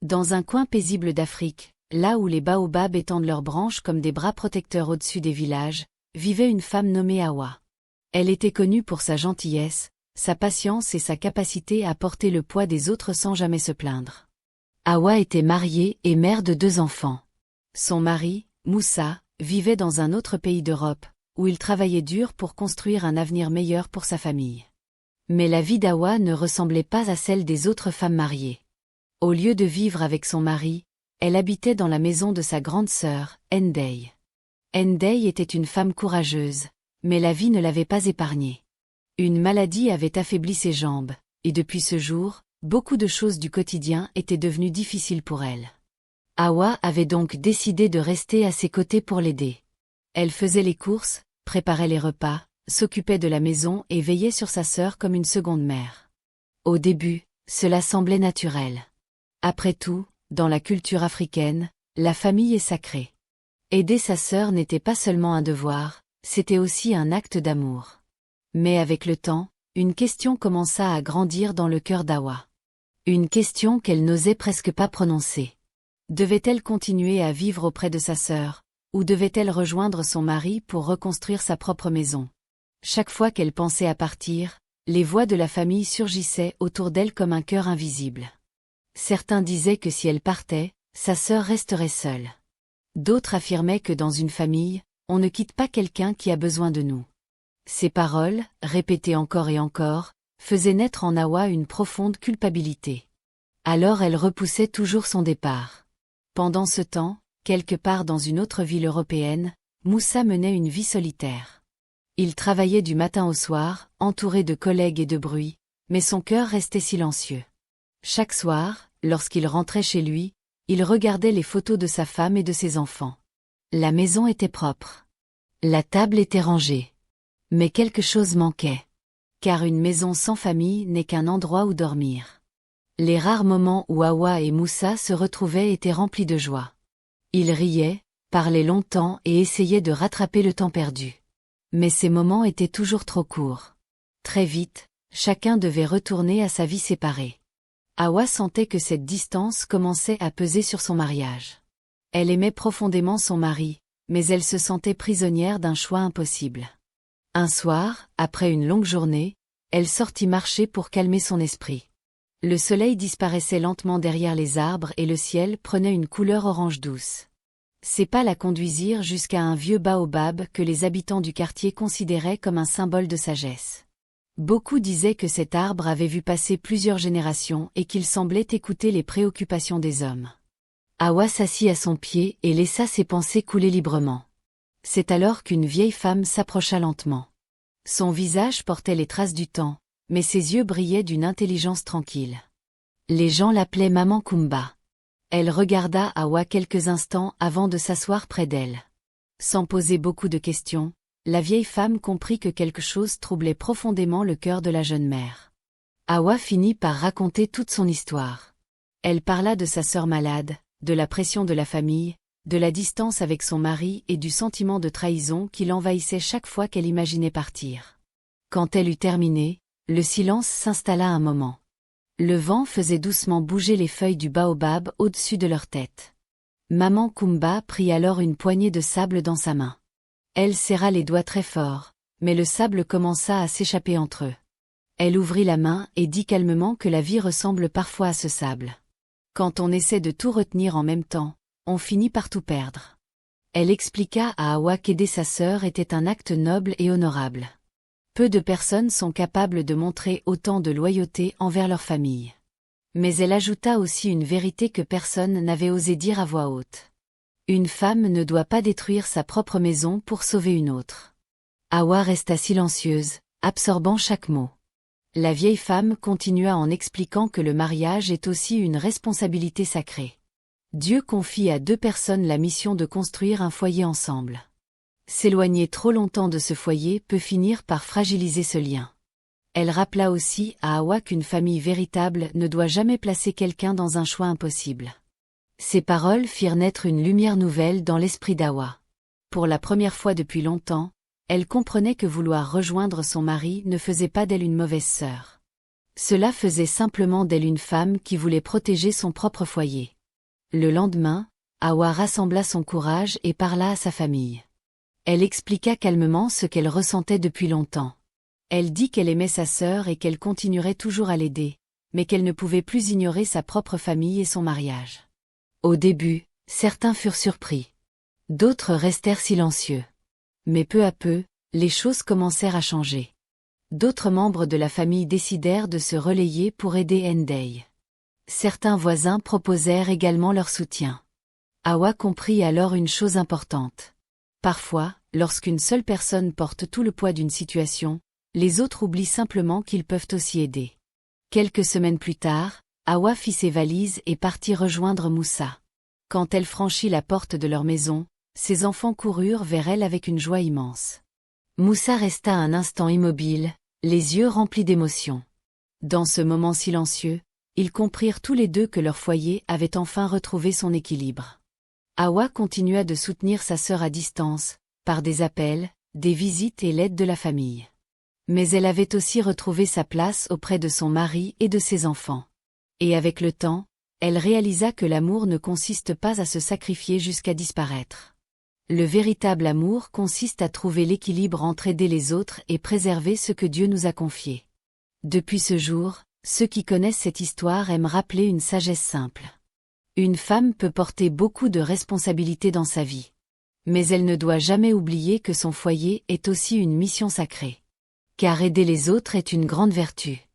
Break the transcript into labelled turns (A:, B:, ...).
A: Dans un coin paisible d'Afrique, là où les baobabs étendent leurs branches comme des bras protecteurs au-dessus des villages, vivait une femme nommée Hawa. Elle était connue pour sa gentillesse, sa patience et sa capacité à porter le poids des autres sans jamais se plaindre. Hawa était mariée et mère de 2 enfants. Son mari, Moussa, vivait dans un autre pays d'Europe, où il travaillait dur pour construire un avenir meilleur pour sa famille. Mais la vie d'Hawa ne ressemblait pas à celle des autres femmes mariées. Au lieu de vivre avec son mari, elle habitait dans la maison de sa grande sœur, Ndeye. Ndeye était une femme courageuse, mais la vie ne l'avait pas épargnée. Une maladie avait affaibli ses jambes, et depuis ce jour, beaucoup de choses du quotidien étaient devenues difficiles pour elle. Hawa avait donc décidé de rester à ses côtés pour l'aider. Elle faisait les courses, préparait les repas, s'occupait de la maison et veillait sur sa sœur comme une seconde mère. Au début, cela semblait naturel. Après tout, dans la culture africaine, la famille est sacrée. Aider sa sœur n'était pas seulement un devoir, c'était aussi un acte d'amour. Mais avec le temps, une question commença à grandir dans le cœur d'Hawa. Une question qu'elle n'osait presque pas prononcer. Devait-elle continuer à vivre auprès de sa sœur, ou devait-elle rejoindre son mari pour reconstruire sa propre maison? Chaque fois qu'elle pensait à partir, les voix de la famille surgissaient autour d'elle comme un cœur invisible. Certains disaient que si elle partait, sa sœur resterait seule. D'autres affirmaient que dans une famille, on ne quitte pas quelqu'un qui a besoin de nous. Ces paroles, répétées encore et encore, faisaient naître en Hawa une profonde culpabilité. Alors elle repoussait toujours son départ. Pendant ce temps, quelque part dans une autre ville européenne, Moussa menait une vie solitaire. Il travaillait du matin au soir, entouré de collègues et de bruit, mais son cœur restait silencieux. Chaque soir, lorsqu'il rentrait chez lui, il regardait les photos de sa femme et de ses enfants. La maison était propre. La table était rangée. Mais quelque chose manquait. Car une maison sans famille n'est qu'un endroit où dormir. Les rares moments où Hawa et Moussa se retrouvaient étaient remplis de joie. Ils riaient, parlaient longtemps et essayaient de rattraper le temps perdu. Mais ces moments étaient toujours trop courts. Très vite, chacun devait retourner à sa vie séparée. Hawa sentait que cette distance commençait à peser sur son mariage. Elle aimait profondément son mari, mais elle se sentait prisonnière d'un choix impossible. Un soir, après une longue journée, elle sortit marcher pour calmer son esprit. Le soleil disparaissait lentement derrière les arbres et le ciel prenait une couleur orange douce. Ses pas la conduisirent jusqu'à un vieux baobab que les habitants du quartier considéraient comme un symbole de sagesse. Beaucoup disaient que cet arbre avait vu passer plusieurs générations et qu'il semblait écouter les préoccupations des hommes. Hawa s'assit à son pied et laissa ses pensées couler librement. C'est alors qu'une vieille femme s'approcha lentement. Son visage portait les traces du temps, mais ses yeux brillaient d'une intelligence tranquille. Les gens l'appelaient Maman Kumba. Elle regarda Hawa quelques instants avant de s'asseoir près d'elle. Sans poser beaucoup de questions, la vieille femme comprit que quelque chose troublait profondément le cœur de la jeune mère. Hawa finit par raconter toute son histoire. Elle parla de sa sœur malade, de la pression de la famille, de la distance avec son mari et du sentiment de trahison qui l'envahissait chaque fois qu'elle imaginait partir. Quand elle eut terminé, le silence s'installa un moment. Le vent faisait doucement bouger les feuilles du baobab au-dessus de leur tête. Maman Kumba prit alors une poignée de sable dans sa main. Elle serra les doigts très fort, mais le sable commença à s'échapper entre eux. Elle ouvrit la main et dit calmement que la vie ressemble parfois à ce sable. Quand on essaie de tout retenir en même temps, on finit par tout perdre. Elle expliqua à Hawa qu'aider sa sœur était un acte noble et honorable. Peu de personnes sont capables de montrer autant de loyauté envers leur famille. Mais elle ajouta aussi une vérité que personne n'avait osé dire à voix haute. Une femme ne doit pas détruire sa propre maison pour sauver une autre. Hawa resta silencieuse, absorbant chaque mot. La vieille femme continua en expliquant que le mariage est aussi une responsabilité sacrée. Dieu confie à 2 personnes la mission de construire un foyer ensemble. S'éloigner trop longtemps de ce foyer peut finir par fragiliser ce lien. Elle rappela aussi à Hawa qu'une famille véritable ne doit jamais placer quelqu'un dans un choix impossible. Ces paroles firent naître une lumière nouvelle dans l'esprit d'Hawa. Pour la première fois depuis longtemps, elle comprenait que vouloir rejoindre son mari ne faisait pas d'elle une mauvaise sœur. Cela faisait simplement d'elle une femme qui voulait protéger son propre foyer. Le lendemain, Hawa rassembla son courage et parla à sa famille. Elle expliqua calmement ce qu'elle ressentait depuis longtemps. Elle dit qu'elle aimait sa sœur et qu'elle continuerait toujours à l'aider, mais qu'elle ne pouvait plus ignorer sa propre famille et son mariage. Au début, certains furent surpris. D'autres restèrent silencieux. Mais peu à peu, les choses commencèrent à changer. D'autres membres de la famille décidèrent de se relayer pour aider Ndei. Certains voisins proposèrent également leur soutien. Hawa comprit alors une chose importante. Parfois, lorsqu'une seule personne porte tout le poids d'une situation, les autres oublient simplement qu'ils peuvent aussi aider. Quelques semaines plus tard, Hawa fit ses valises et partit rejoindre Moussa. Quand elle franchit la porte de leur maison, ses enfants coururent vers elle avec une joie immense. Moussa resta un instant immobile, les yeux remplis d'émotion. Dans ce moment silencieux, ils comprirent tous les deux que leur foyer avait enfin retrouvé son équilibre. Hawa continua de soutenir sa sœur à distance, par des appels, des visites et l'aide de la famille. Mais elle avait aussi retrouvé sa place auprès de son mari et de ses enfants. Et avec le temps, elle réalisa que l'amour ne consiste pas à se sacrifier jusqu'à disparaître. Le véritable amour consiste à trouver l'équilibre entre aider les autres et préserver ce que Dieu nous a confié. Depuis ce jour, ceux qui connaissent cette histoire aiment rappeler une sagesse simple. Une femme peut porter beaucoup de responsabilités dans sa vie. Mais elle ne doit jamais oublier que son foyer est aussi une mission sacrée. Car aider les autres est une grande vertu.